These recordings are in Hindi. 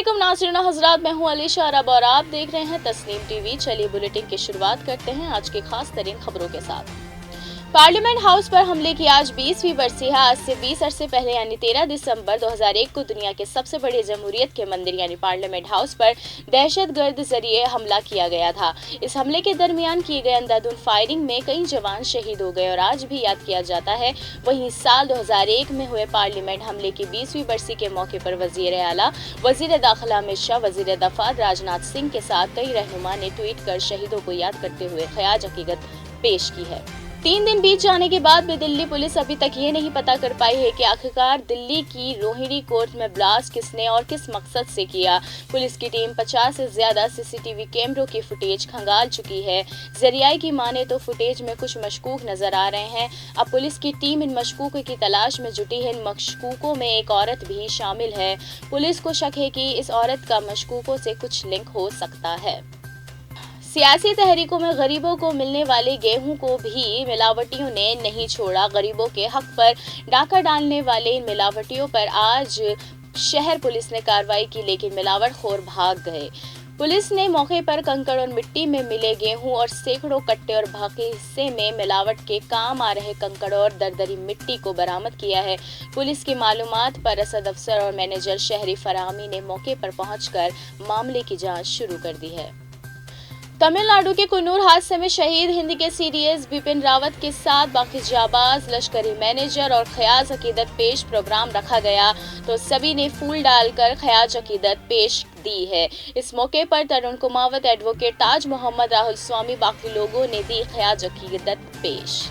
अस्सलामुअलैकुम नाज़रीन हज़रात, मैं हूं अलीशा अरब और आप देख रहे हैं तस्नीम टीवी। चलिए बुलेटिन की शुरुआत करते हैं आज के खास तरीन खबरों के साथ। पार्लियामेंट हाउस पर हमले की आज 20वीं बरसी है। आज से 20 अरसे पहले यानी 13 दिसंबर 2001 को दुनिया के सबसे बड़े जमहूरियत के मंदिर यानी पार्लियामेंट हाउस पर दहशतगर्द जरिए हमला किया गया था। इस हमले के दरमियान किए गए अंधाधुंध फायरिंग में कई जवान शहीद हो गए और आज भी याद किया जाता है। वहीं साल 2001 में हुए पार्लियामेंट हमले की 20वीं बरसी के मौके पर वजीर आला, वजीर दाखिला अमित शाह, वजीर दफा राजनाथ सिंह के साथ कई रहनुमा ने ट्वीट कर शहीदों को याद करते हुए ख़याज अकीदत पेश की है। 3 दिन बीत जाने के बाद भी दिल्ली पुलिस अभी तक ये नहीं पता कर पाई है कि आखिरकार दिल्ली की रोहिणी कोर्ट में ब्लास्ट किसने और किस मकसद से किया। पुलिस की टीम 50 से ज्यादा सीसीटीवी कैमरों की फुटेज खंगाल चुकी है। जरियाई की माने तो फुटेज में कुछ मशकूक नजर आ रहे हैं। अब पुलिस की टीम इन मशकूकों की तलाश में जुटी है। इन मशकूकों में एक औरत भी शामिल है। पुलिस को शक है कि इस औरत का मशकूकों से कुछ लिंक हो सकता है। सियासी तहरीकों में गरीबों को मिलने वाले गेहूं को भी मिलावटियों ने नहीं छोड़ा। गरीबों के हक पर डाका डालने वाले इन मिलावटियों पर आज शहर पुलिस ने कार्रवाई की, लेकिन मिलावटखोर भाग गए। पुलिस ने मौके पर कंकड़ और मिट्टी में मिले गेहूं और सैकड़ों कट्टे और बाकी हिस्से में मिलावट के काम आ रहे कंकड़ और दरदरी मिट्टी को बरामद किया है। पुलिस की मालूमात पर रसद अफसर और मैनेजर शहरी फराहमी ने मौके पर पहुंचकर मामले की जांच शुरू कर दी है। तमिलनाडु के कुन्नूर हादसे में शहीद हिंद के सीडीएस बिपिन रावत के साथ बाकी जाबाज, लश्करी मैनेजर और ख़याज अकीदत पेश प्रोग्राम रखा गया, तो सभी ने फूल डालकर ख़याज अकीदत पेश दी है। इस मौके पर तरुण कुमावत, एडवोकेट ताज मोहम्मद, राहुल स्वामी, बाकी लोगों ने दी ख़याज अकीदत पेश।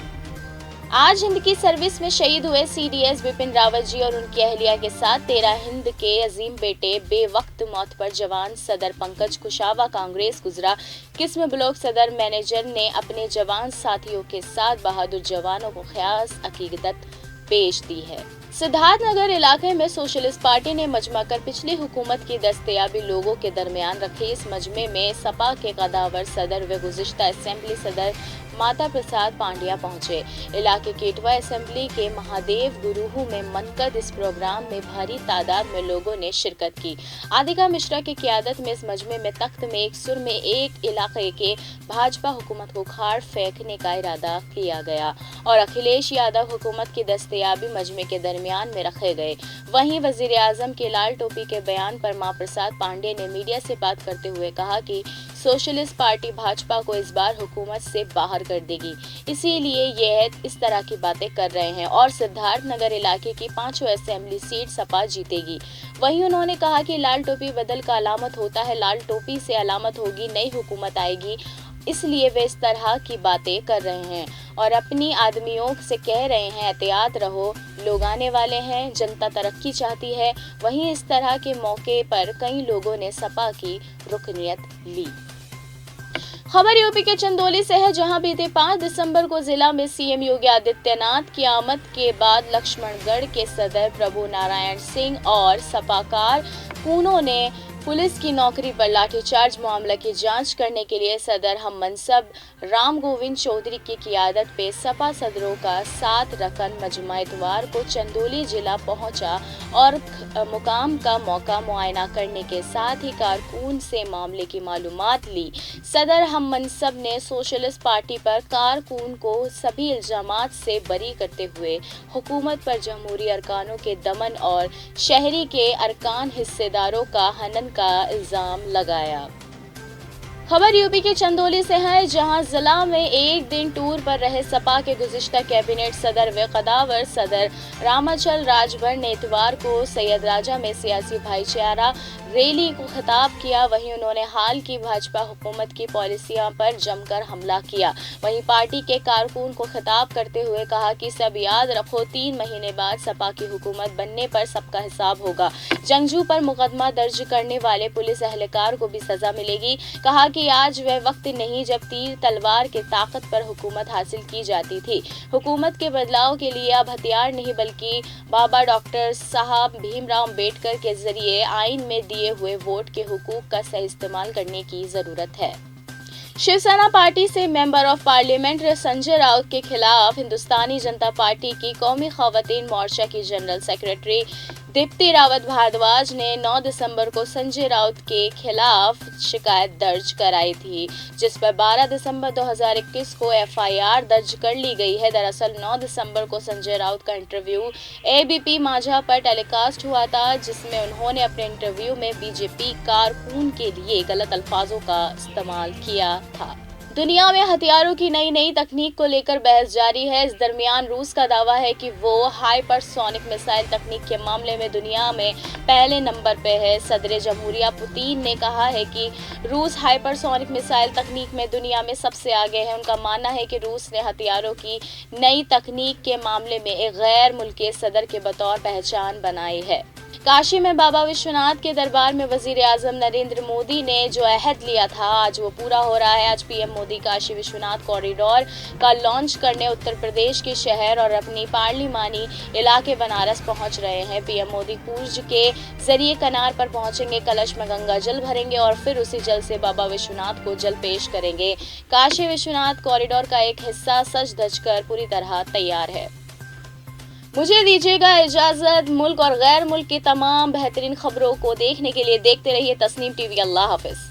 आज हिंद की सर्विस में शहीद हुए सीडीएस बिपिन रावत जी और उनकी अहलिया के साथ 13 हिंद के अजीम बेटे बेवक्त मौत पर जवान सदर पंकज कुशावा कांग्रेस गुजरा। किस्म ब्लॉक सदर मैनेजर ने अपने जवान साथियों के साथ बहादुर जवानों को ख़याज अकीदत पेश दी है। सिद्धार्थनगर इलाके में सोशलिस्ट पार्टी ने मजमा कर पिछली हुकूमत की दस्तयाबी लोगों के दरमियान रखी। इस मजमे में सपा के कदावर सदर व गुज़िश्ता असेंबली सदर माता प्रसाद पांड्या पहुंचे। इलाके के इटवा असेंबली के महादेव गुरुहू में मनकद इस प्रोग्राम में भारी तादाद में लोगों ने शिरकत की। आदिका मिश्रा की क़यादत में इस मजमे में तख्त में एक सुर में एक इलाके के भाजपा हुकूमत को उखाड़ फेंकने का इरादा किया गया और अखिलेश यादव हुकूमत की दस्तयाबी मजमे के दरमियान में रखे गए। वहीं वजीर आजम के लाल टोपी के बयान पर मां प्रसाद पांडे ने मीडिया से बात करते हुए कहा कि सोशलिस्ट पार्टी भाजपा को इस बार हुकूमत से बाहर कर देगी, इसीलिए यह इस तरह की बातें कर रहे हैं और सिद्धार्थनगर इलाके की 5 असेंबली सीट सपा जीतेगी। वहीं उन्होंने कहा कि लाल टोपी बदल का अलामत होता है, लाल टोपी से अलामत होगी नई हुकूमत आएगी, इसलिए वे इस तरह की बातें कर रहे हैं और अपनी आदमियों से कह रहे हैं एहतियात रहो, लोग आने वाले हैं, जनता तरक्की चाहती है। वहीं इस तरह के मौके पर कई लोगों ने सपा की रुकनियत ली। खबर यूपी के चंदौली से है, जहां बीते 5 दिसंबर को जिला में सीएम योगी आदित्यनाथ की आमद के बाद लक्ष्मणगढ़ के सदर प्रभु नारायण सिंह और सपाकार कूनों ने पुलिस की नौकरी पर लाठीचार्ज मामला की जांच करने के लिए सदर हम मनसब राम गोविंद चौधरी की क़यादत पे सपा सदरों का 7 रकन मजमा इतवार को चंदौली जिला पहुंचा और मुकाम का मौका मुआयना करने के साथ ही कारकुन से मामले की मालूमात ली। सदर हम मनसब ने सोशलिस्ट पार्टी पर कारकुन को सभी इल्जामात से बरी करते हुए हुकूमत पर जमहूरी अरकानों के दमन और शहरी के अरकान हिस्सेदारों का हनन का इल्जाम लगाया। खबर यूपी के चंदौली से है, जहां जिला में एक दिन टूर पर रहे सपा के गुज़िश्ता कैबिनेट सदर व कदावर सदर रामाचल राजभर ने इतवार को सैयद राजा में सियासी भाईचारा रैली को खिताब किया। वहीं उन्होंने हाल की भाजपा हुकूमत की पॉलिसियों पर जमकर हमला किया। वहीं पार्टी के कारकुन को खिताब करते हुए कहा कि सब याद रखो, 3 महीने बाद सपा की हुकूमत बनने पर सबका हिसाब होगा। जंगजू पर मुकदमा दर्ज करने वाले पुलिस एहलकार को भी सजा मिलेगी। कहा कि आज वह वक्त नहीं जब तीर तलवार के ताकत पर हुकूमत हासिल की जाती थी। हुकूमत के बदलाव के लिए अब हथियार नहीं बल्कि बाबा डॉक्टर साहब भीमराव अम्बेडकर के जरिए आइन में दिए हुए वोट के हुकूक का सही इस्तेमाल करने की जरूरत है। शिवसेना पार्टी से member of parliament Sanjay Raut के खिलाफ हिंदुस्तानी जनता पार्टी की कौमी खवातीन मोर्चा की जनरल सेक्रेटरी दीप्ति रावत भारद्वाज ने 9 दिसंबर को संजय राउत के खिलाफ शिकायत दर्ज कराई थी, जिस पर 12 दिसंबर 2021 को एफआईआर दर्ज कर ली गई है। दरअसल 9 दिसंबर को संजय राउत का इंटरव्यू एबीपी माझा पर टेलीकास्ट हुआ था, जिसमें उन्होंने अपने इंटरव्यू में बीजेपी कारकुन के लिए गलत अल्फाजों का इस्तेमाल किया था। दुनिया में हथियारों की नई तकनीक को लेकर बहस जारी है। इस दरमियान रूस का दावा है कि वो हाइपरसोनिक मिसाइल तकनीक के मामले में दुनिया में पहले नंबर पे है। सदर जमहूरिया पुतिन ने कहा है कि रूस हाइपरसोनिक मिसाइल तकनीक में दुनिया में सबसे आगे है। उनका मानना है कि रूस ने हथियारों की नई तकनीक के मामले में एक गैर मुल्की सदर के बतौर पहचान बनाई है। काशी में बाबा विश्वनाथ के दरबार में वजीर आजम नरेंद्र मोदी ने जो अहद लिया था, आज वो पूरा हो रहा है। आज पीएम मोदी काशी विश्वनाथ कॉरिडोर का लॉन्च करने उत्तर प्रदेश के शहर और अपनी पार्लिमानी इलाके बनारस पहुंच रहे हैं। पीएम मोदी कूच के जरिए कनार पर पहुंचेंगे, कलश में गंगा जल भरेंगे और फिर उसी जल से बाबा विश्वनाथ को जल पेश करेंगे। काशी विश्वनाथ कॉरिडोर का एक हिस्सा सज धज कर पूरी तरह तैयार है। मुझे दीजिएगा इजाजत। मुल्क और गैर मुल्क की तमाम बेहतरीन खबरों को देखने के लिए देखते रहिए तस्नीम टीवी। अल्लाह हाफिज।